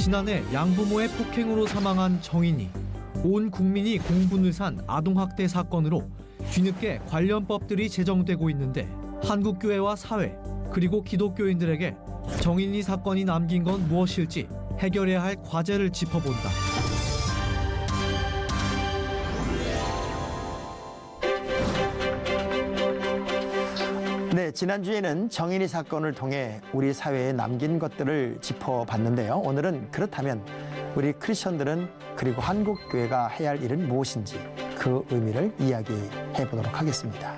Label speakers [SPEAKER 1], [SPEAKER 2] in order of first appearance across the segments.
[SPEAKER 1] 지난해 양부모의 폭행으로 사망한 정인이 온 국민이 공분을 산 아동학대 사건으로 뒤늦게 관련 법들이 제정되고 있는데 한국교회와 사회 그리고 기독교인들에게 정인이 사건이 남긴 건 무엇일지 해결해야 할 과제를 짚어본다.
[SPEAKER 2] 네, 지난주에는 정인이 사건을 통해 우리 사회에 남긴 것들을 짚어봤는데요. 오늘은 그렇다면 우리 크리스천들은 그리고 한국교회가 해야 할 일은 무엇인지 그 의미를 이야기해 보도록 하겠습니다.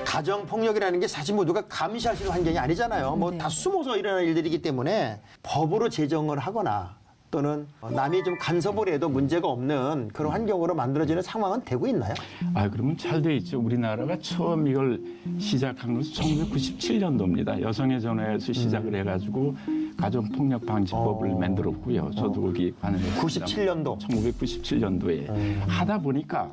[SPEAKER 2] 가정폭력이라는 게 사실 모두가 감시할 수 있는 환경이 아니잖아요. 뭐 다 숨어서 일어나는 일들이기 때문에 법으로 제정을 하거나 또는 남이 좀 간섭을 해도 문제가 없는 그런 환경으로 만들어지는 상황은 되고 있나요?
[SPEAKER 3] 그러면 잘 돼 있죠. 우리나라가 처음 이걸 시작한 것은 1997년도입니다. 여성의 전화에서 시작을 해가지고 가정폭력방지법을 만들었고요. 저도 거기 관여했습니다.
[SPEAKER 2] 97년도.
[SPEAKER 3] 1997년도에 하다 보니까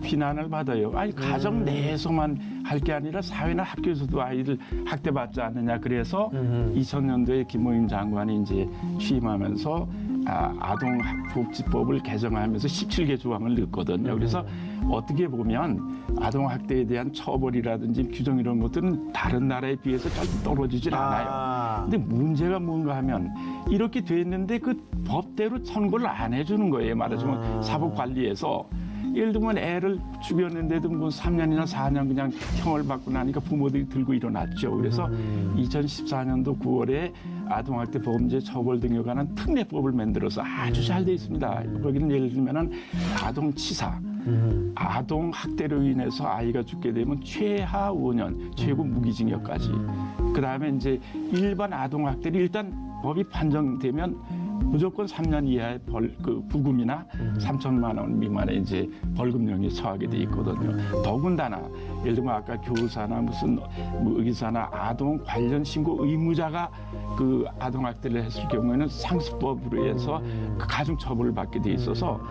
[SPEAKER 3] 비난을 받아요. 가정 내에서만 할 게 아니라 사회나 학교에서도 아이들 학대받지 않느냐. 그래서 2000년도에 김호임 장관이 이제 취임하면서 아동복지법을 개정하면서 17개 조항을 넣었거든요. 그래서 어떻게 보면 아동학대에 대한 처벌이라든지 규정 이런 것들은 다른 나라에 비해서 절대 떨어지질 않아요. 근데 문제가 뭔가 하면 이렇게 됐는데 그 법대로 선고를 안 해주는 거예요. 말하자면 사법관리에서. 예를 들면 애를 죽였는데도 뭐 3년이나 4년 그냥 형을 받고 나니까 부모들이 들고 일어났죠. 그래서 2014년도 9월에 아동학대 범죄 처벌 등에 관한 특례법을 만들어서 아주 잘 돼 있습니다. 거기는 예를 들면 아동치사, 아동학대로 인해서 아이가 죽게 되면 최하 5년, 최고 무기징역까지. 그다음에 이제 일반 아동학대를 일단 법이 판정되면 무조건 3년 이하의 구금이나 3천만 원 미만의 이제 벌금형에 처하게 돼 있거든요. 더군다나 예를 들면 아까 교사나 무슨 의사나 아동 관련 신고 의무자가 그 아동학대를 했을 경우에는 상습법으로 해서 그 가중 처벌을 받게 돼 있어서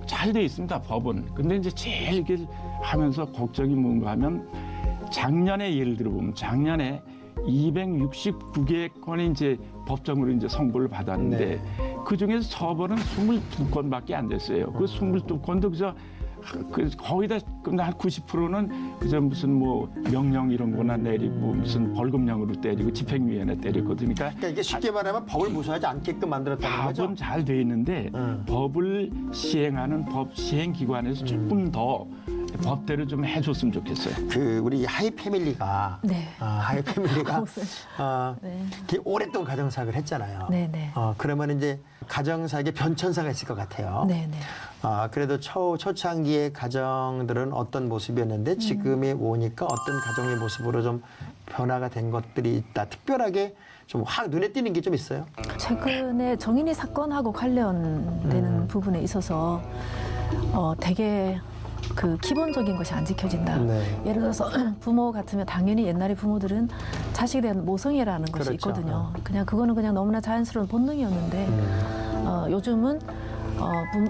[SPEAKER 3] 잘 돼 있습니다, 법은. 근데 이제 제일 이렇게 하면서 걱정이 뭔가 하면 작년에 예를 들어 보면 작년에 269개 건의 이제 법정으로 이제 선고를 받았는데 그 중에서 처벌은 22건밖에 안 됐어요. 그 22건도 그저 거의 다 한 90%는 그저 무슨 뭐 명령 이런 거나 내리고 무슨 벌금형으로 때리고 집행유예나 때렸거든요.
[SPEAKER 2] 그러니까 이게 쉽게 말하면 법을 무시하지 않게끔 만들었다는 거죠?
[SPEAKER 3] 법은 잘 돼 있는데 법을 시행하는 법 시행기관에서 조금 더 법대로 좀 해줬으면 좋겠어요.
[SPEAKER 2] 우리 하이패밀리가 하이패밀리가 되게 오랫동안 가정사역을 했잖아요. 그러면 이제 가정사역에 변천사가 있을 것 같아요. 그래도 초창기의 가정들은 어떤 모습이었는데 지금에 오니까 어떤 가정의 모습으로 좀 변화가 된 것들이 있다. 특별하게 좀 확 눈에 띄는 게 좀 있어요?
[SPEAKER 4] 최근에 정인이 사건하고 관련되는 부분에 있어서 되게 그 기본적인 것이 안 지켜진다. 예를 들어서 부모 같으면 당연히 옛날에 부모들은 자식에 대한 모성애라는 것이 있거든요. 그냥 그거는 그냥 너무나 자연스러운 본능이었는데 요즘은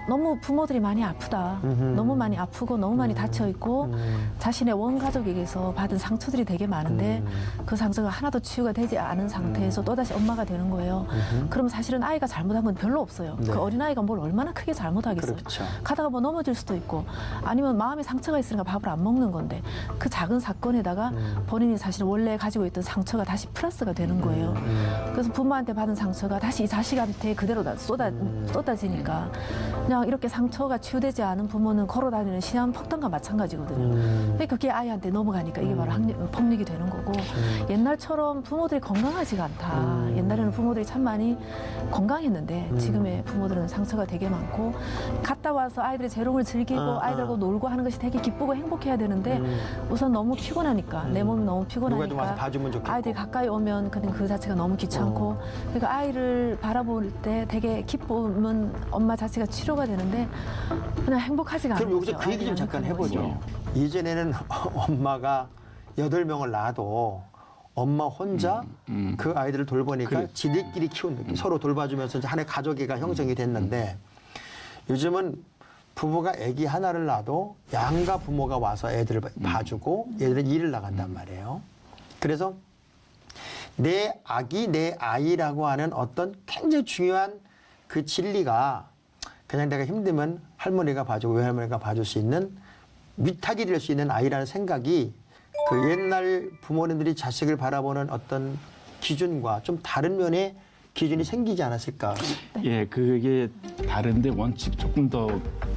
[SPEAKER 4] 너무 부모들이 많이 아프다. 너무 많이 아프고 너무 많이 다쳐 있고 자신의 원가족에게서 받은 상처들이 되게 많은데 그 상처가 하나도 치유가 되지 않은 상태에서 또다시 엄마가 되는 거예요. 그럼 사실은 아이가 잘못한 건 별로 없어요. 그 어린아이가 뭘 얼마나 크게 잘못하겠어요. 가다가 뭐 넘어질 수도 있고 아니면 마음에 상처가 있으니까 밥을 안 먹는 건데 그 작은 사건에다가 본인이 사실 원래 가지고 있던 상처가 다시 플러스가 되는 거예요. 그래서 부모한테 받은 상처가 다시 이 자식한테 그대로 쏟아지니까 그냥 이렇게 상처가 치유되지 않은 부모는 걸어다니는 시한 폭탄과 마찬가지거든요. 근데 그게 아이한테 넘어가니까 이게 바로 폭력이 되는 거고 옛날처럼 부모들이 건강하지가 않다. 옛날에는 부모들이 참 많이 건강했는데 지금의 부모들은 상처가 되게 많고 갔다 와서 아이들의 재롱을 즐기고 아이들하고 놀고 하는 것이 되게 기쁘고 행복해야 되는데 우선 너무 피곤하니까 내 몸이 너무 피곤하니까
[SPEAKER 2] 누가 좀 와서 봐주면 좋겠고
[SPEAKER 4] 아이들이 가까이 오면 그냥 그 자체가 너무 귀찮고 그러니까 아이를 바라볼 때 되게 기쁨은 엄마 자체가 치료가 되는데 그냥 행복하지가 않아요.
[SPEAKER 2] 그럼 여기서 그 얘기 좀 잠깐 해보죠. 이전에는 엄마가 8명을 낳아도 엄마 혼자 그 아이들을 돌보니까 지들끼리 키운 느낌, 서로 돌봐주면서 이제 하나의 가족애가 형성이 됐는데 요즘은 부부가 아기 하나를 낳아도 양가 부모가 와서 애들을 봐주고 얘들은 일을 나간단 말이에요. 그래서 내 아기, 내 아이라고 하는 어떤 굉장히 중요한 그 진리가 그냥 내가 힘들면 할머니가 봐주고 외할머니가 봐줄 수 있는 위탁이 될 수 있는 아이라는 생각이 그 옛날 부모님들이 자식을 바라보는 어떤 기준과 좀 다른 면의 기준이 생기지 않았을까.
[SPEAKER 3] 예, 그게 다른데 원칙 조금 더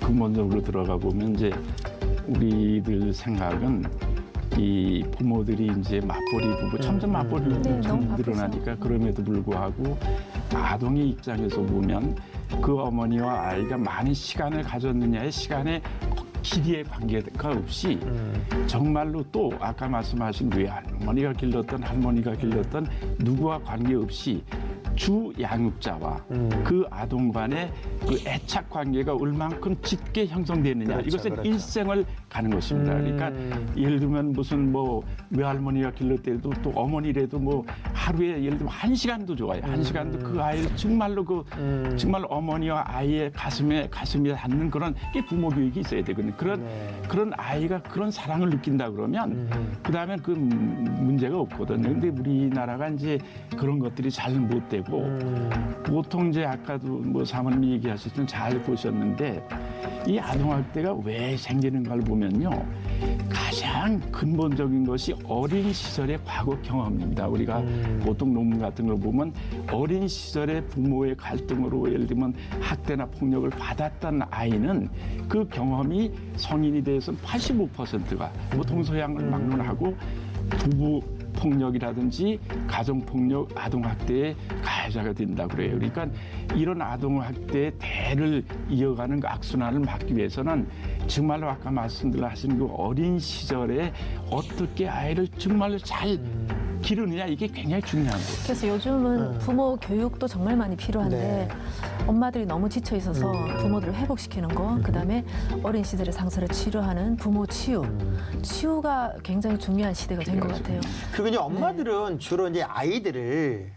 [SPEAKER 3] 근본적으로 들어가 보면 이제 우리들 생각은 이 부모들이 이제 맞벌이 부부, 점점 맞벌이
[SPEAKER 4] 네,
[SPEAKER 3] 부부
[SPEAKER 4] 너무
[SPEAKER 3] 늘어나니까 그럼에도 불구하고 아동의 입장에서 보면 그 어머니와 아이가 많은 시간을 가졌느냐의 시간에 길이의 관계가 없이 정말로 또 아까 말씀하신 외할머니가 길렀던 할머니가 길렀던 누구와 관계없이 주 양육자와 그 아동 간의 그 애착 관계가 얼만큼 짙게 형성되느냐.
[SPEAKER 2] 그렇죠,
[SPEAKER 3] 이것은
[SPEAKER 2] 그렇죠.
[SPEAKER 3] 일생을 가는 것입니다. 그러니까 예를 들면 무슨 뭐 외할머니가 길렀대도 또 어머니라도 뭐 하루에 예를 들면 1시간도 좋아요. 1시간도 그 아이를 정말로 정말 어머니와 아이의 가슴에 닿는 그런 게 부모 교육이 있어야 되거든요. 그런 아이가 그런 사랑을 느낀다 그러면 그다음에 그 문제가 없거든요. 근데 우리나라가 이제 그런 것들이 잘 못 되고 보통 이제 아까도 뭐 사모님이 얘기하셨던 잘 보셨는데 이 아동학대가 왜 생기는가를 보면요. 가장 근본적인 것이 어린 시절의 과거 경험입니다. 우리가 보통 논문 같은 걸 보면 어린 시절의 부모의 갈등으로 예를 들면 학대나 폭력을 받았던 아이는 그 경험이 성인이 돼서 85%가 뭐 동서양을 막론하고 부부 폭력이라든지 가정폭력, 아동학대의 가해자가 된다고 그래요. 그러니까 이런 아동학대의 대를 이어가는 그 악순환을 막기 위해서는 정말로 아까 말씀하신 그 어린 시절에 어떻게 아이를 정말로 잘 기르느냐 이게 굉장히 중요한 거예요.
[SPEAKER 4] 그래서 요즘은 부모 교육도 정말 많이 필요한데
[SPEAKER 2] 네.
[SPEAKER 4] 엄마들이 너무 지쳐 있어서 부모들을 회복시키는 거, 그다음에 어린 시절의 상처를 치료하는 부모 치유가 굉장히 중요한 시대가 된 것 같아요.
[SPEAKER 2] 그리고 엄마들은 주로 이제 아이들을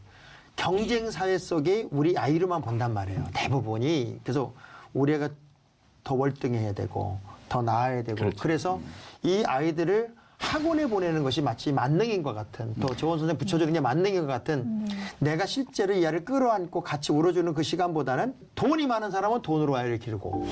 [SPEAKER 2] 경쟁 사회 속에 우리 아이로만 본단 말이에요. 대부분이. 그래서 우리 애가 더 월등해야 되고 더 나아야 되고
[SPEAKER 3] 그렇죠.
[SPEAKER 2] 그래서 이 아이들을 학원에 보내는 것이 마치 만능인 것 같은 더 좋은 선생님 붙여주는 게 만능인 것 같은 내가 실제로 이 아이를 끌어안고 같이 울어주는 그 시간보다는 돈이 많은 사람은 돈으로 아이를 기르고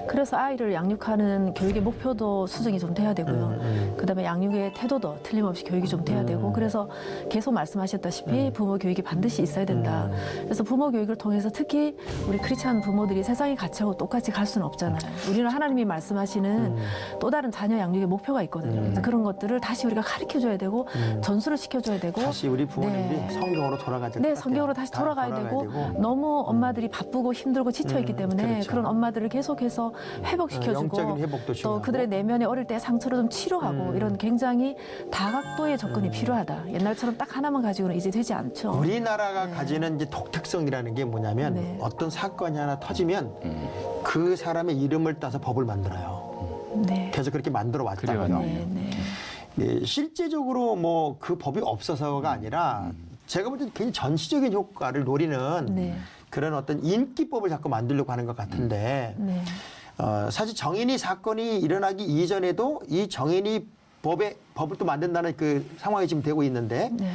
[SPEAKER 4] 그래서 아이를 양육하는 교육의 목표도 수정이 좀 돼야 되고요. 그다음에 양육의 태도도 틀림없이 교육이 좀 돼야 되고 그래서 계속 말씀하셨다시피 부모 교육이 반드시 있어야 된다. 그래서 부모 교육을 통해서 특히 우리 크리스찬 부모들이 세상의 가치하고 똑같이 갈 수는 없잖아요. 우리는 하나님이 말씀하시는 또 다른 자녀 양육의 목표가 있거든요. 그래서 그런 것들을 다시 우리가 가르쳐줘야 되고 전수를 시켜줘야 되고
[SPEAKER 2] 다시 우리 부모님들이
[SPEAKER 4] 네.
[SPEAKER 2] 성경으로 돌아가야 될 것
[SPEAKER 4] 네,
[SPEAKER 2] 같아요.
[SPEAKER 4] 성경으로 다시 돌아가야 되고 너무 엄마들이 바쁘고 힘들고 지쳐있기 때문에
[SPEAKER 2] 그렇죠.
[SPEAKER 4] 그런 엄마들을 계속해서 회복시켜주고
[SPEAKER 2] 영적인 회복도
[SPEAKER 4] 또
[SPEAKER 2] 중요하고.
[SPEAKER 4] 그들의 내면에 어릴 때 상처를 좀 치료하고 이런 굉장히 다각도의 접근이 필요하다. 옛날처럼 딱 하나만 가지고는 이제 되지 않죠.
[SPEAKER 2] 우리나라가 가지는 이제 독특성이라는 게 뭐냐면
[SPEAKER 4] 네.
[SPEAKER 2] 어떤 사건이 하나 터지면 그 사람의 이름을 따서 법을 만들어요.
[SPEAKER 4] 네.
[SPEAKER 2] 계속 그렇게 만들어 왔다고요.
[SPEAKER 3] 그래요.
[SPEAKER 4] 네, 네.
[SPEAKER 2] 네, 실제적으로 뭐 그 법이 없어서가 아니라 제가 볼 때 굉장히 전시적인 효과를 노리는
[SPEAKER 4] 네.
[SPEAKER 2] 그런 어떤 인기법을 자꾸 만들려고 하는 것 같은데
[SPEAKER 4] 네.
[SPEAKER 2] 사실 정인이 사건이 일어나기 이전에도 이 정인이 법을 또 만든다는 그 상황이 지금 되고 있는데
[SPEAKER 4] 네.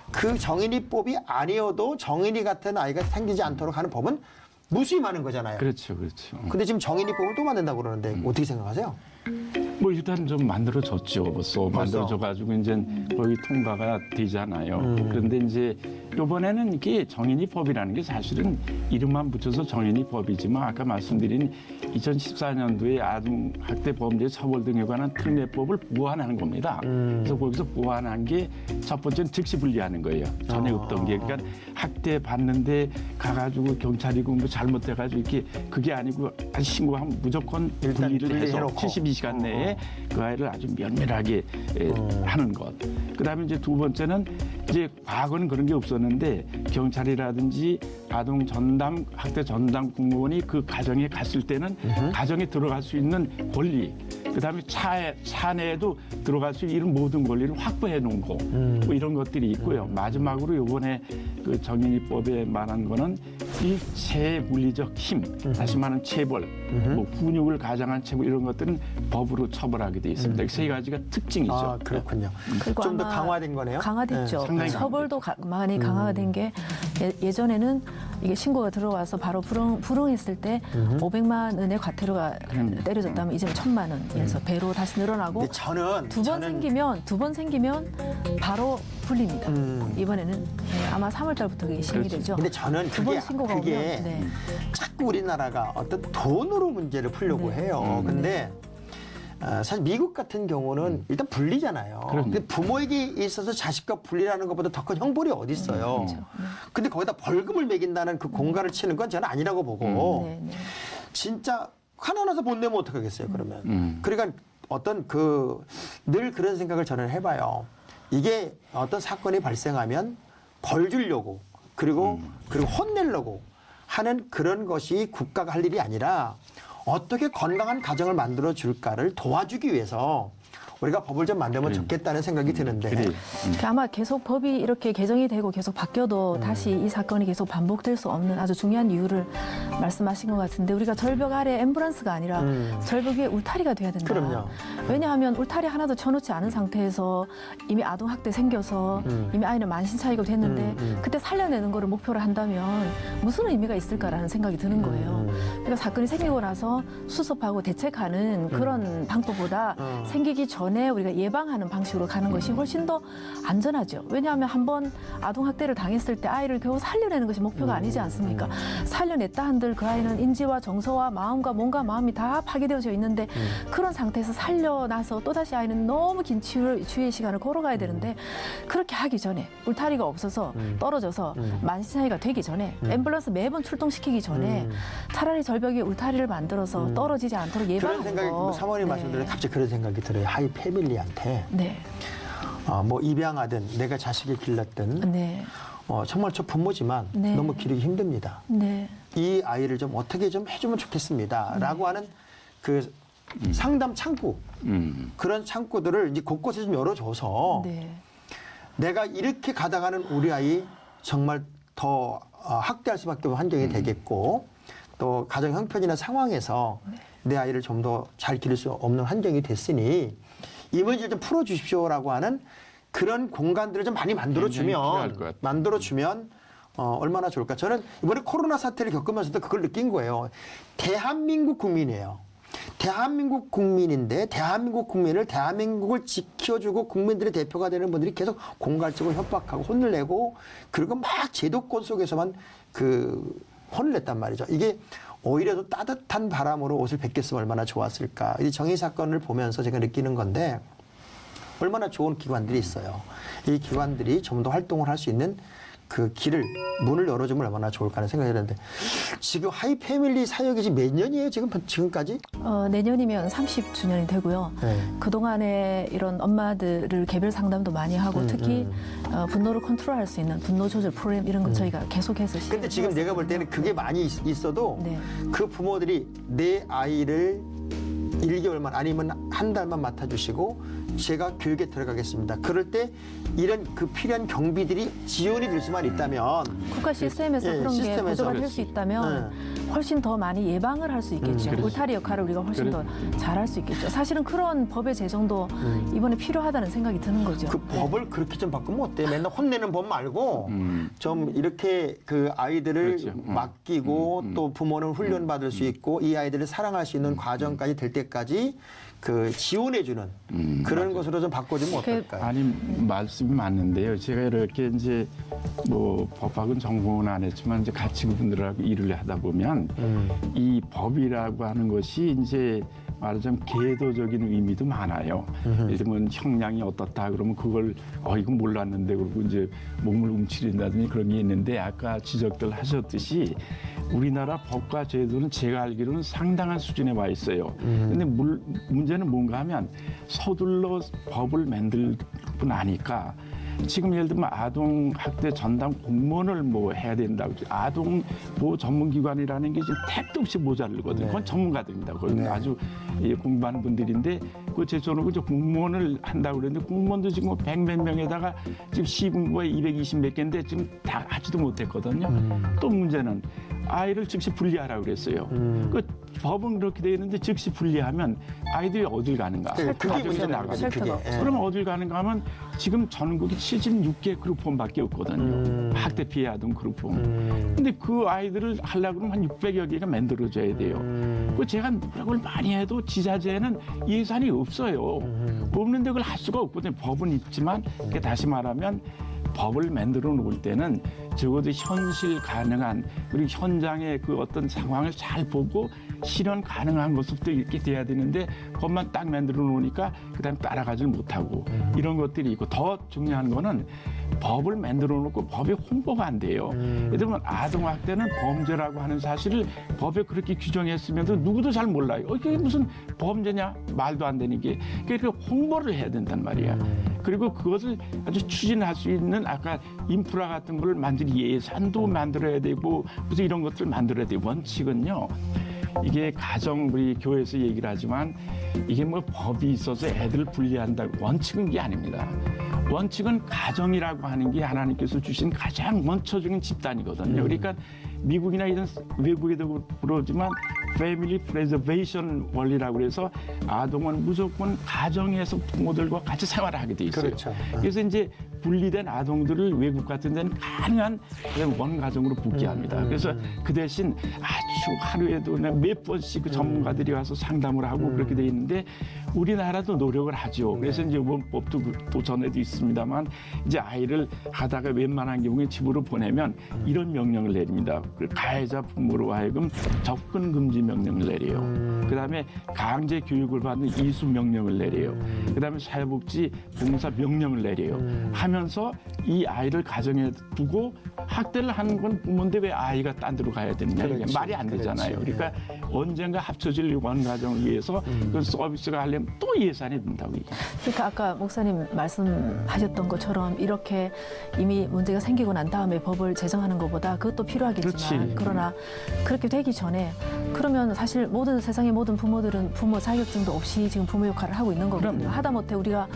[SPEAKER 2] 그 정인이법이 아니어도 정인이 같은 아이가 생기지 않도록 하는 법은 무수히 많은 거잖아요.
[SPEAKER 3] 그렇죠, 그렇죠.
[SPEAKER 2] 근데 지금 정인이법을 또 만든다고 그러는데 어떻게 생각하세요?
[SPEAKER 3] 뭐 일단 좀 만들어졌죠. 벌써 만들어져가지고 이제 거의 통과가 되잖아요. 그런데 이제 이번에는 이게 정인이법이라는 게 사실은 이름만 붙여서 정인이법이지만 아까 말씀드린 2014년도에 아동학대 범죄 처벌 등에 관한 특례법을 보완하는 겁니다. 그래서 거기서 보완한 게 첫 번째는 즉시 분리하는 거예요. 전에 없던 게. 그러니까 학대 받는데 가가지고 경찰이고 뭐 잘못돼가지고 이렇게 그게 아니고 신고하면 무조건
[SPEAKER 2] 일단
[SPEAKER 3] 분리를 해서
[SPEAKER 2] 분리해놓고.
[SPEAKER 3] 72시간 내에 그 아이를 아주 면밀하게 하는 것. 그다음에 이제 두 번째는 이제 과거는 그런 게 없었는데 경찰이라든지 아동 전담 학대 전담 공무원이 그 가정에 갔을 때는 가정에 들어갈 수 있는 권리. 그다음에 차 내에도 들어갈 수 있는 모든 권리를 확보해 놓은 거. 뭐 이런 것들이 있고요. 마지막으로 이번에 그 정인이법에 말한 거는 일체 물리적 힘, 다시 말하는 체벌, 뭐 훈육을 가장한 체벌 이런 것들은 법으로 처벌하게 돼 있습니다. 세 가지가 특징이죠.
[SPEAKER 2] 아, 그렇군요.
[SPEAKER 4] 그리고
[SPEAKER 2] 좀 더
[SPEAKER 4] 아마
[SPEAKER 2] 강화된 거네요.
[SPEAKER 4] 강화됐죠.
[SPEAKER 3] 상당히
[SPEAKER 4] 처벌도 많이 강화가 된 게 예전에는 이게 신고가 들어와서 바로 불응했을 때 500만 원의 과태료가 때려졌다면 이제는 1,000만 원에서 배로 다시 늘어나고
[SPEAKER 2] 근데 저는
[SPEAKER 4] 두 번 생기면 바로 불립니다. 이번에는 아마 3월 달부터 그게 시행이
[SPEAKER 3] 그렇지.
[SPEAKER 4] 되죠.
[SPEAKER 2] 근데 저는
[SPEAKER 4] 두 번 신고가 오면 네.
[SPEAKER 2] 자꾸 우리나라가 어떤 돈으로 문제를 풀려고
[SPEAKER 4] 네.
[SPEAKER 2] 해요. 근데 사실 미국 같은 경우는 일단 분리잖아요. 근데 부모에게 있어서 자식과 분리라는 것보다 더 큰 형벌이 어디 있어요. 근데 거기다 벌금을 매긴다는 그 공갈을 치는 건 저는 아니라고 보고
[SPEAKER 4] 네, 네.
[SPEAKER 2] 진짜 하나 나서 못 내면 어떡하겠어요, 그러면. 그러니까 어떤 늘 그런 생각을 저는 해봐요. 이게 어떤 사건이 발생하면 벌 주려고 그리고 혼내려고 하는 그런 것이 국가가 할 일이 아니라 어떻게 건강한 가정을 만들어 줄까를 도와주기 위해서 우리가 법을 좀 만들면 좋겠다는 생각이 드는데
[SPEAKER 4] 그러니까 아마 계속 법이 이렇게 개정이 되고 계속 바뀌어도 다시 이 사건이 계속 반복될 수 없는 아주 중요한 이유를 말씀하신 것 같은데 우리가 절벽 아래 앰뷸런스가 아니라 절벽 위에 울타리가 돼야 된다.
[SPEAKER 2] 그럼요.
[SPEAKER 4] 왜냐하면 울타리 하나도 쳐놓지 않은 상태에서 이미 아동학대 생겨서 이미 아이는 만신창이가 됐는데 그때 살려내는 거를 목표로 한다면 무슨 의미가 있을까라는 생각이 드는 거예요. 그러니까 사건이 생기고 나서 수습하고 대책하는 그런 방법보다 생기기 전에 우리가 예방하는 방식으로 가는 것이 훨씬 더 안전하죠. 왜냐하면 한번 아동학대를 당했을 때 아이를 겨우 살려내는 것이 목표가 아니지 않습니까? 살려냈다 한들 그 아이는 인지와 정서와 마음과 몸과 마음이 다 파괴되어져 있는데 그런 상태에서 살려나서 또다시 아이는 너무 긴 치유의 시간을 걸어가야 되는데 그렇게 하기 전에 울타리가 없어서 떨어져서 만신창이가 되기 전에 앰뷸런스 매번 출동시키기 전에 차라리 절벽 위에 울타리를 만들어서 떨어지지 않도록
[SPEAKER 2] 그런
[SPEAKER 4] 예방하는
[SPEAKER 2] 생각이
[SPEAKER 4] 거.
[SPEAKER 2] 사모님 말씀드리면 갑자기 그런 생각이 들어요. 하이 패밀리한테
[SPEAKER 4] 네.
[SPEAKER 2] 뭐 입양하든 내가 자식을 길렀든
[SPEAKER 4] 네.
[SPEAKER 2] 정말 저 부모지만
[SPEAKER 4] 네.
[SPEAKER 2] 너무 기르기 힘듭니다.
[SPEAKER 4] 네.
[SPEAKER 2] 이 아이를 좀 어떻게 좀 해주면 좋겠습니다라고 하는 그 상담 창구 그런 창구들을 이제 곳곳에 좀 열어줘서
[SPEAKER 4] 네.
[SPEAKER 2] 내가 이렇게 가다가는 우리 아이 정말 더 학대할 수밖에 없는 환경이 되겠고 또 가정 형편이나 상황에서 내 아이를 좀 더 잘 기를 수 없는 환경이 됐으니 이 문제를 좀 풀어주십시오라고 하는 그런 공간들을 좀 많이 만들어주면 얼마나 좋을까. 저는 이번에 코로나 사태를 겪으면서도 그걸 느낀 거예요. 대한민국 국민이에요. 대한민국 국민인데 대한민국 국민을 대한민국을 지켜주고 국민들의 대표가 되는 분들이 계속 공갈치고 협박하고 혼을 내고 그리고 막 제도권 속에서만 혼을 냈단 말이죠. 이게 오히려 더 따뜻한 바람으로 옷을 벗겼으면 얼마나 좋았을까. 이 정의 사건을 보면서 제가 느끼는 건데 얼마나 좋은 기관들이 있어요. 이 기관들이 좀 더 활동을 할 수 있는 그 문을 열어주면 얼마나 좋을까 하는 생각이 드는데 지금 하이 패밀리 사역이 지금 몇 년이에요? 지금까지?
[SPEAKER 4] 내년이면 30주년이 되고요.
[SPEAKER 2] 네.
[SPEAKER 4] 그동안에 이런 엄마들을 개별 상담도 많이 하고 특히 분노를 컨트롤할 수 있는 분노 조절 프로그램 이런 거 저희가 계속해서
[SPEAKER 2] 근데 지금 내가 볼 때는 그게 많이 있어도
[SPEAKER 4] 네.
[SPEAKER 2] 그 부모들이 내 아이를 1개월만 아니면 한 달만 맡아주시고 제가 교육에 들어가겠습니다. 그럴 때 이런 그 필요한 경비들이 지원이 될 수만 있다면
[SPEAKER 4] 국가 시스템에서 그런 게
[SPEAKER 2] 시스템에서
[SPEAKER 4] 보조가 될 수 있다면 훨씬 더 많이 예방을 할 수 있겠죠. 울타리 역할을 우리가 훨씬 더 잘할 수 있겠죠. 사실은 그런 법의 제정도 이번에 필요하다는 생각이 드는 거죠.
[SPEAKER 2] 그 법을 그렇게 좀 바꾸면 어때? 맨날 혼내는 법 말고 좀 이렇게 그 아이들을
[SPEAKER 3] 그렇죠.
[SPEAKER 2] 맡기고 또 부모는 훈련받을 수 있고 이 아이들을 사랑할 수 있는 과정까지 될 때까지 지원해주는 그런 것으로 좀 바꿔주면 어떨까요?
[SPEAKER 3] 아니 말씀이 맞는데요. 제가 이렇게 이제 뭐 법학은 전공은 안 했지만 이제 같이 그분들하고 일을 하다 보면 이 법이라고 하는 것이 이제 말하자면 계도적인 의미도 많아요. 예를 들면 형량이 어떻다 그러면 그걸 이건 몰랐는데 그러고 이제 몸을 움츠린다든지 그런 게 있는데 아까 지적들 하셨듯이 우리나라 법과 제도는 제가 알기로는 상당한 수준에 와 있어요. 근데 문제는 뭔가 하면 서둘러 법을 만들고 나니까 지금 예를 들면 아동학대 전담 공무원을 뭐 해야 된다고 아동 보호 전문기관이라는 게 지금 택도 없이 모자르거든요. 그건 전문가들입니다. 그건 아주 공부하는 분들인데 그 제쳐놓고 공무원을 한다고 그랬는데 공무원도 지금 100몇 명에다가 지금 시군구가 220 몇 개인데 지금 다 하지도 못했거든요. 또 문제는 아이를 즉시 분리하라고 그랬어요. 그 법은 그렇게 되어 있는데 즉시 분리하면 아이들이 어딜 가는가?
[SPEAKER 2] 그게 문제는
[SPEAKER 3] 나가죠.
[SPEAKER 2] 그게.
[SPEAKER 3] 그러면 어딜 가는가 하면 지금 전국이 76개 그룹홈밖에 없거든요. 학대 피해 아동 그룹홈. 근데 그 아이들을 하려고 그러면 한 600여 개가 만들어져야 돼요. 그 제가 노력을 많이 해도 지자체에는 예산이 없어요. 없는데 그걸 할 수가 없거든요. 법은 있지만 다시 말하면 법을 만들어 놓을 때는 적어도 현실 가능한 그리고 현장의 그 어떤 상황을 잘 보고 실현 가능한 것부터 이렇게 돼야 되는데 법만 딱 만들어 놓으니까 그다음에 따라가질 못하고 이런 것들이 있고 더 중요한 거는 법을 만들어 놓고 법에 홍보가 안 돼요. 예를 들면 아동학대는 범죄라고 하는 사실을 법에 그렇게 규정했으면서 누구도 잘 몰라요. 이게 무슨 범죄냐? 말도 안 되는 게. 그러니까 홍보를 해야 된단 말이야. 그리고 그것을 아주 추진할 수 있는 아까 인프라 같은 걸 만들 예산도 만들어야 되고 무슨 이런 것들을 만들어야 돼요. 원칙은요. 이게 가정 우리 교회에서 얘기를 하지만 이게 뭐 법이 있어서 애들을 분리한다. 원칙은 이게 아닙니다. 원칙은 가정이라고 하는 게 하나님께서 주신 가장 원초적인 집단이거든요. 그러니까 미국이나 이런 외국에도 그러지만 패밀리 프레저베이션 원리라고 그래서 아동은 무조건 가정에서 부모들과 같이 생활을 하게 돼 있어요.
[SPEAKER 2] 그렇죠.
[SPEAKER 3] 그래서 이제 분리된 아동들을 외국 같은 데는 가능한 원가정으로 복귀합니다. 그래서 그 대신 아주 하루에도 몇 번씩 그 전문가들이 와서 상담을 하고 그렇게 돼 있는데 우리나라도 노력을 하죠. 그래서 이제 원법도 또 전에도 있습니다만 이제 아이를 하다가 웬만한 경우에 집으로 보내면 이런 명령을 내립니다. 가해자 부모로 하여금 접근 금지 명령을 내려요. 그다음에 강제 교육을 받는 이수 명령을 내려요. 그다음에 사회복지 봉사 명령을 내려요. 하면서 이 아이를 가정에 두고 학대를 하는 건 부모인데 왜 아이가 딴 데로 가야 되느냐. 이게
[SPEAKER 2] 그렇지,
[SPEAKER 3] 말이 안 되잖아요.
[SPEAKER 2] 그렇지.
[SPEAKER 3] 그러니까 언젠가 합쳐질 원가정을 위해서 그 서비스가 하려면 또 예산이 든다고. 이게.
[SPEAKER 4] 그러니까 아까 목사님 말씀하셨던 것처럼 이렇게 이미 문제가 생기고 난 다음에 법을 제정하는 것보다 그것도 필요하겠지만
[SPEAKER 3] 그렇지.
[SPEAKER 4] 그러나 그렇게 되기 전에 그러면 사실 모든 세상의 모든 부모들은 부모 자격증도 없이 지금 부모 역할을 하고 있는 거거든요.
[SPEAKER 3] 그럼요.
[SPEAKER 4] 하다못해 우리가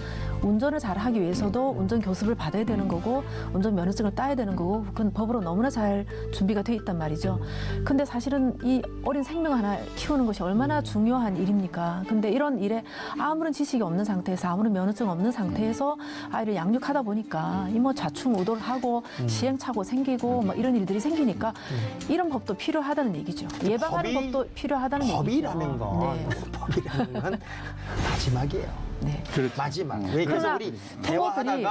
[SPEAKER 4] 운전을 잘하기 위해서도 운전 교습을 받아야 되는 거고 운전 면허증을 따야 되는 거고 그건 법으로 너무나 잘 준비가 돼 있단 말이죠. 근데 사실은 이 어린 생명 하나 키우는 것이 얼마나 중요한 일입니까? 근데 이런 일에 아무런 지식이 없는 상태에서 아무런 면허증 없는 상태에서 아이를 양육하다 보니까 이 뭐 좌충우돌 하고 시행착오 생기고 뭐 이런 일들이 생기니까 이런 법도 필요하다는 얘기죠. 예방하는
[SPEAKER 2] 법이-
[SPEAKER 4] 법도 필요하다는 얘기죠.
[SPEAKER 2] 법이라는 건
[SPEAKER 4] 네.
[SPEAKER 2] 법이라는 건 마지막이에요.
[SPEAKER 4] 네.
[SPEAKER 3] 그렇죠.
[SPEAKER 2] 마지막. 왜 그래서
[SPEAKER 4] 그러나
[SPEAKER 2] 우리
[SPEAKER 4] 부모들이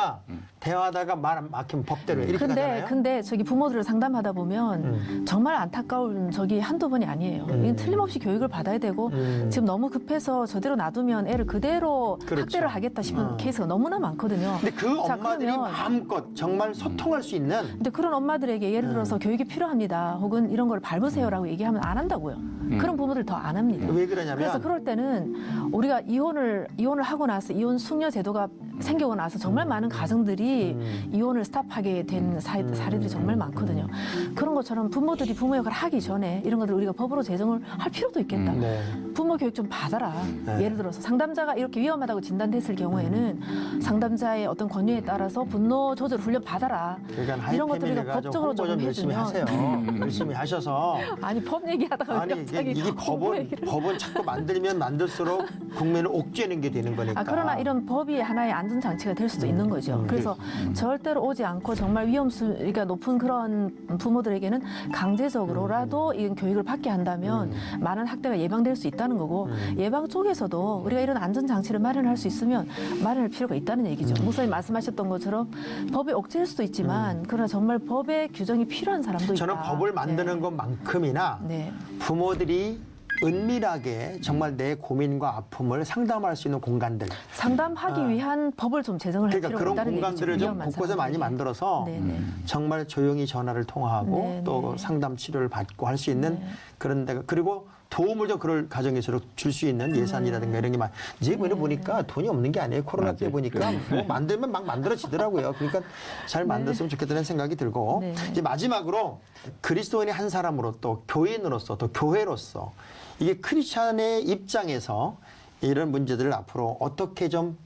[SPEAKER 2] 대화하다가 말 막히면 법대로 이렇게 가잖아요.
[SPEAKER 4] 근데 저기 부모들을 상담하다 보면 정말 안타까운 적이 한두 번이 아니에요. 이건 틀림없이 교육을 받아야 되고 지금 너무 급해서 저대로 놔두면 애를 그대로
[SPEAKER 2] 그렇죠.
[SPEAKER 4] 학대를 하겠다 싶은 케이스가 너무나 많거든요.
[SPEAKER 2] 근데 그
[SPEAKER 4] 자,
[SPEAKER 2] 엄마들이
[SPEAKER 4] 그러면
[SPEAKER 2] 마음껏 정말 소통할 수 있는
[SPEAKER 4] 근데 그런 엄마들에게 예를 들어서 교육이 필요합니다. 혹은 이런 걸 밟으세요라고 얘기하면 안 한다고요. 그런 부모들 더 안 합니다.
[SPEAKER 2] 왜 그러냐면
[SPEAKER 4] 그래서 그럴 때는 우리가 이혼을 하고 나서 이혼 숙려 제도가 생기고 나서 정말 많은 가정들이 이혼을 스탑하게 된 사례들이 정말 많거든요. 그런 것처럼 부모들이 부모 역할을 하기 전에 이런 것들 우리가 법으로 제정을 할 필요도 있겠다.
[SPEAKER 2] 네.
[SPEAKER 4] 부모 교육 좀 받아라.
[SPEAKER 2] 네.
[SPEAKER 4] 예를 들어서 상담자가 이렇게 위험하다고 진단됐을 경우에는 상담자의 어떤 권유에 따라서 분노 조절 훈련 받아라.
[SPEAKER 2] 그러니까
[SPEAKER 4] 이런 것들을
[SPEAKER 2] 하이패밀리가 좀
[SPEAKER 4] 법적으로
[SPEAKER 2] 홍보
[SPEAKER 4] 좀
[SPEAKER 2] 좀 열심히 하세요.
[SPEAKER 4] 해주면
[SPEAKER 2] 열심히 하셔서
[SPEAKER 4] 아니 법 얘기하다가
[SPEAKER 2] 아니
[SPEAKER 4] 갑자기
[SPEAKER 2] 이게
[SPEAKER 4] 공부 얘기를.
[SPEAKER 2] 법은 자꾸 만들면 만들수록 국민을 옥죄는 게 되는 거니까.
[SPEAKER 4] 그러나 이런 법이 하나의 안전장치가 될 수도 있는 거죠. 그래서 절대로 오지 않고 정말 위험수가 높은 그런 부모들에게는 강제적으로라도 이 교육을 받게 한다면 많은 학대가 예방될 수 있다는 거고 예방 쪽에서도 우리가 이런 안전장치를 마련할 수 있으면 마련할 필요가 있다는 얘기죠. 목사님 말씀하셨던 것처럼 법에 옥죄일 수도 있지만 그러나 정말 법의 규정이 필요한 사람도 있다.
[SPEAKER 2] 저는 법을 만드는
[SPEAKER 4] 네.
[SPEAKER 2] 것만큼이나
[SPEAKER 4] 네.
[SPEAKER 2] 부모들이 은밀하게 정말 내 고민과 아픔을 상담할 수 있는 공간들.
[SPEAKER 4] 상담하기 위한 법을 좀 제정을 할
[SPEAKER 2] 그러니까
[SPEAKER 4] 필요가
[SPEAKER 2] 그런
[SPEAKER 4] 있다는
[SPEAKER 2] 공간들을
[SPEAKER 4] 얘기죠.
[SPEAKER 2] 좀
[SPEAKER 4] 위험한
[SPEAKER 2] 곳곳에 많이
[SPEAKER 4] 사람들이.
[SPEAKER 2] 만들어서
[SPEAKER 4] 네네.
[SPEAKER 2] 정말 조용히 전화를 통화하고
[SPEAKER 4] 네,
[SPEAKER 2] 또
[SPEAKER 4] 네.
[SPEAKER 2] 상담 치료를 받고 할 수 있는
[SPEAKER 4] 네.
[SPEAKER 2] 그런 데가 그리고 도움을 좀 그럴 가정에서록 줄 수 있는 예산이라든가 이런 게 많. 이제
[SPEAKER 4] 네.
[SPEAKER 2] 보니까 돈이 없는 게 아니에요. 코로나 때
[SPEAKER 3] 맞아요.
[SPEAKER 2] 보니까 뭐 만들면 막 만들어지더라고요. 그러니까 잘 만들었으면 좋겠다는 생각이 들고
[SPEAKER 4] 네.
[SPEAKER 2] 이제 마지막으로 그리스도인의 한 사람으로 또 교인으로서 또 교회로서 이게 크리스찬의 입장에서 이런 문제들을 앞으로 어떻게 좀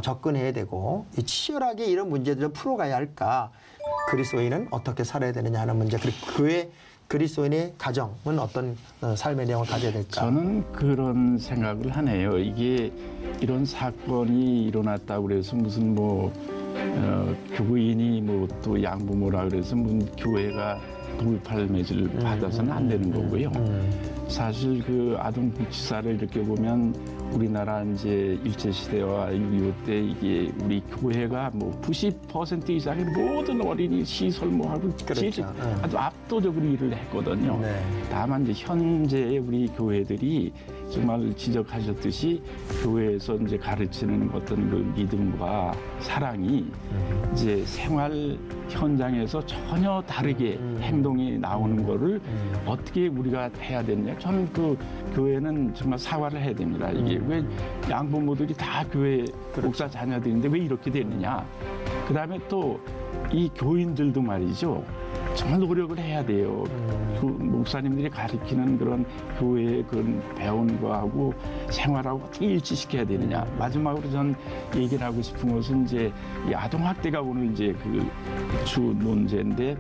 [SPEAKER 2] 접근해야 되고 치열하게 이런 문제들을 풀어가야 할까? 그리스도인은 어떻게 살아야 되느냐 하는 문제. 그리고 교회 그리스도인의 가정은 어떤 삶의 내용을 가져야 될까?
[SPEAKER 3] 저는 그런 생각을 하네요. 이게 이런 사건이 일어났다고 그래서 무슨 뭐 교인이 뭐 또 양부모라 그래서 교회가 돌팔 매질 받아서는 안 되는 거고요. 사실 그 아동복지사를 이렇게 보면 우리나라 이제 일제시대와 6.25 때 이게 우리 교회가 뭐 90% 이상의 모든 어린이 시설 뭐 하고
[SPEAKER 2] 그렇죠.
[SPEAKER 3] 아주 압도적으로 일을 했거든요.
[SPEAKER 2] 네.
[SPEAKER 3] 다만 이제 현재 우리 교회들이 정말 지적하셨듯이 교회에서 이제 가르치는 어떤 그 믿음과 사랑이 이제 생활 현장에서 전혀 다르게 행동이 나오는 거를 어떻게 우리가 해야 되느냐. 저는 그 교회는 정말 사과를 해야 됩니다. 이게 왜 양부모들이 다 교회 목사 자녀들인데 왜 이렇게 되느냐. 그다음에 또 이 교인들도 말이죠. 정말 노력을 해야 돼요. 그 목사님들이 가르치는 그런 교회의 그런 배움과하고 생활하고 어떻게 일치시켜야 되느냐. 마지막으로 전 얘기를 하고 싶은 것은 이제 이 아동학대가 오늘 이제 그 주 논제인데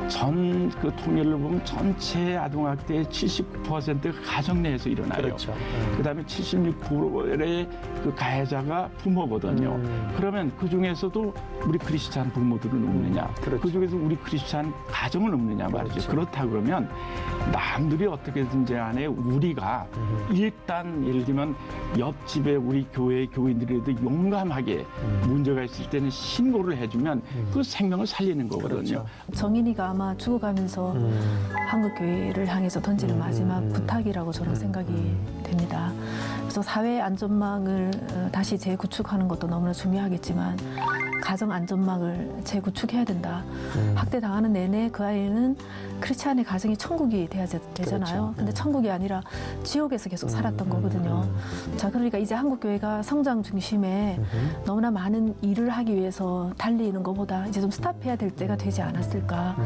[SPEAKER 3] 전 그 통계를 보면 전체 아동학대의 79%가 가정 내에서 일어나요.
[SPEAKER 2] 그렇죠.
[SPEAKER 3] 그다음에 76%의 그 가해자가 부모거든요. 그러면 그 중에서도 우리 크리스찬 부모들은 없느냐?
[SPEAKER 2] 그렇죠.
[SPEAKER 3] 그 중에서 우리 크리스찬 가정은 없느냐 말이죠.
[SPEAKER 2] 그렇죠.
[SPEAKER 3] 그렇다 그러면 남들이 어떻게든지 간에 우리가 일단 예를 들면 옆집에 우리 교회 교인들이라도 용감하게 문제가 있을 때는 신고를 해주면 그 생명을 살리는 거거든요.
[SPEAKER 2] 그렇죠.
[SPEAKER 4] 정인이가 아마 죽어가면서 한국교회를 향해서 던지는 마지막 부탁이라고 저는 생각이 됩니다. 그래서 사회 안전망을 다시 재구축하는 것도 너무나 중요하겠지만 가정 안전망을 재구축해야 된다. 학대 당하는 내내 그 아이는 크리스찬의 가정이 천국이 돼야 되잖아요.
[SPEAKER 2] 그렇죠.
[SPEAKER 4] 근데 천국이 아니라 지옥에서 계속 살았던 거거든요. 자, 그러니까 이제 한국교회가 성장 중심에 너무나 많은 일을 하기 위해서 달리는 것보다 이제 좀 스탑해야 될 때가 되지 않았을까.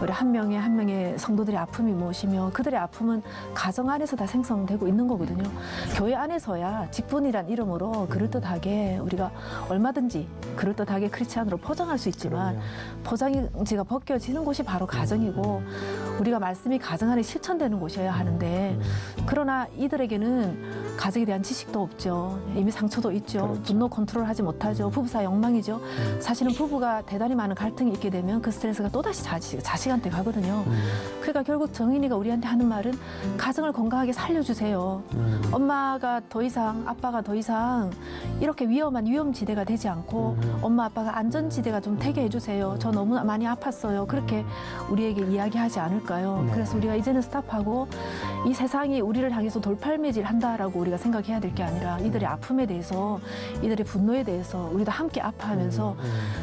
[SPEAKER 4] 우리 한 명의 한 명의 성도들의 아픔이 무엇이며 그들의 아픔은 가정 안에서 다 생성되고 있는 거거든요. 교회 안에서야 직분이란 이름으로 그럴듯하게 우리가 얼마든지 그럴듯하게 크리스찬으로 포장할 수 있지만 포장지가 벗겨지는 곳이 바로 가정이고 우리가 말씀이 가정 안에 실천되는 곳이어야 하는데 그러나 이들에게는 가정에 대한 지식도 없죠. 이미 상처도 있죠.
[SPEAKER 2] 그렇죠.
[SPEAKER 4] 분노 컨트롤하지 못하죠. 부부 사이 엉망이죠. 사실은 부부가 대단히 많은 갈등이 있게 되면 그 스트레스가 또다시 자식한테 가거든요. 그러니까 결국 정인이가 우리한테 하는 말은 가정을 건강하게 살려주세요. 엄마가 더 이상 아빠가 더 이상 이렇게 위험한 위험지대가 되지 않고 엄마 아빠가 안전지대가 좀 되게 해주세요. 저 너무 많이 아팠어요. 그렇게 우리에게 이야기하지 않을까요?
[SPEAKER 2] 네.
[SPEAKER 4] 그래서 우리가 이제는 스탑하고 이 세상이 우리를 향해서 돌팔매질 한다라고 우리가 생각해야 될 게 아니라 이들의 아픔에 대해서 이들의 분노에 대해서 우리도 함께 아파하면서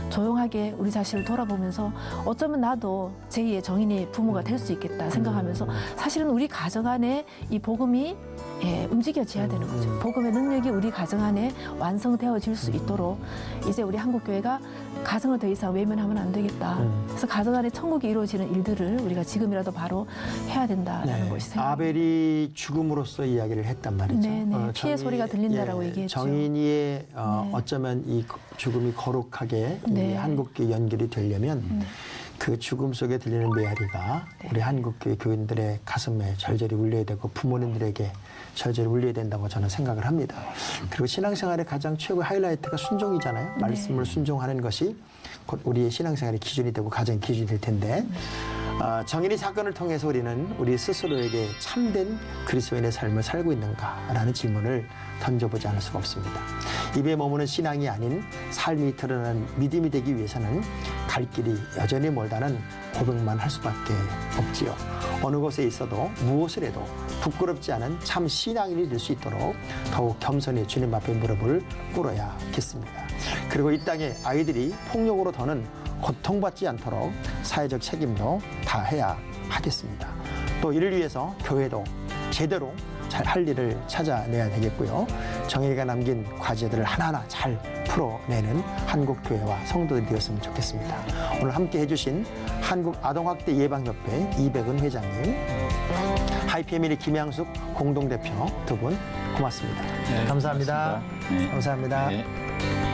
[SPEAKER 4] 조용하게 우리 자신을 돌아보면서 어쩌면 나도 제2의 정인이 부모가 될 수 있겠다 생각하면서 사실은 우리 가정 안에 이 복음이 움직여져야 되는 거죠. 복음의 능력이 우리 가정 안에 완성되어질 수 있도록 이제 우리 한국교회가 가정을 더 이상 외면하면 안 되겠다. 그래서 가정 안에 천국이 이루어지는 일들을 우리가 지금이라도 바로 해야 된다라는 것이 생각합니다.
[SPEAKER 2] 아벨이 죽음으로써 이야기를 했단 말이죠.
[SPEAKER 4] 네네. 피의 소리가 들린다라고 얘기했죠.
[SPEAKER 2] 정인이의 어쩌면 이 죽음이 거룩하게 이
[SPEAKER 4] 네.
[SPEAKER 2] 한국교회 연결이 되려면 그 죽음 속에 들리는 메아리가 우리 한국교회 교인들의 가슴에 절절히 울려야 되고 부모님들에게 절절히 울려야 된다고 저는 생각을 합니다. 그리고 신앙생활의 가장 최고의 하이라이트가 순종이잖아요. 말씀을 순종하는 것이 곧 우리의 신앙생활의 기준이 되고 가정의 기준이 될 텐데 정인이 사건을 통해서 우리는 우리 스스로에게 참된 그리스도인의 삶을 살고 있는가라는 질문을 던져보지 않을 수가 없습니다. 입에 머무는 신앙이 아닌 삶이 드러나는 믿음이 되기 위해서는 갈 길이 여전히 멀다는 고백만 할 수밖에 없지요. 어느 곳에 있어도 무엇을 해도 부끄럽지 않은 참 신앙인이 될 수 있도록 더욱 겸손히 주님 앞에 무릎을 꿇어야겠습니다. 그리고 이 땅에 아이들이 폭력으로 더는 고통받지 않도록 사회적 책임도 다해야 하겠습니다. 또 이를 위해서 교회도 제대로 잘 할 일을 찾아내야 되겠고요. 정인이가 남긴 과제들을 하나하나 잘 풀어내는 한국교회와 성도들이 되었으면 좋겠습니다. 오늘 함께 해주신 한국아동학대 예방협회 이백은 회장님, 하이패밀리 김양숙 공동대표 두 분 고맙습니다.
[SPEAKER 3] 네,
[SPEAKER 2] 감사합니다.
[SPEAKER 3] 고맙습니다. 네.
[SPEAKER 2] 감사합니다.
[SPEAKER 3] 네.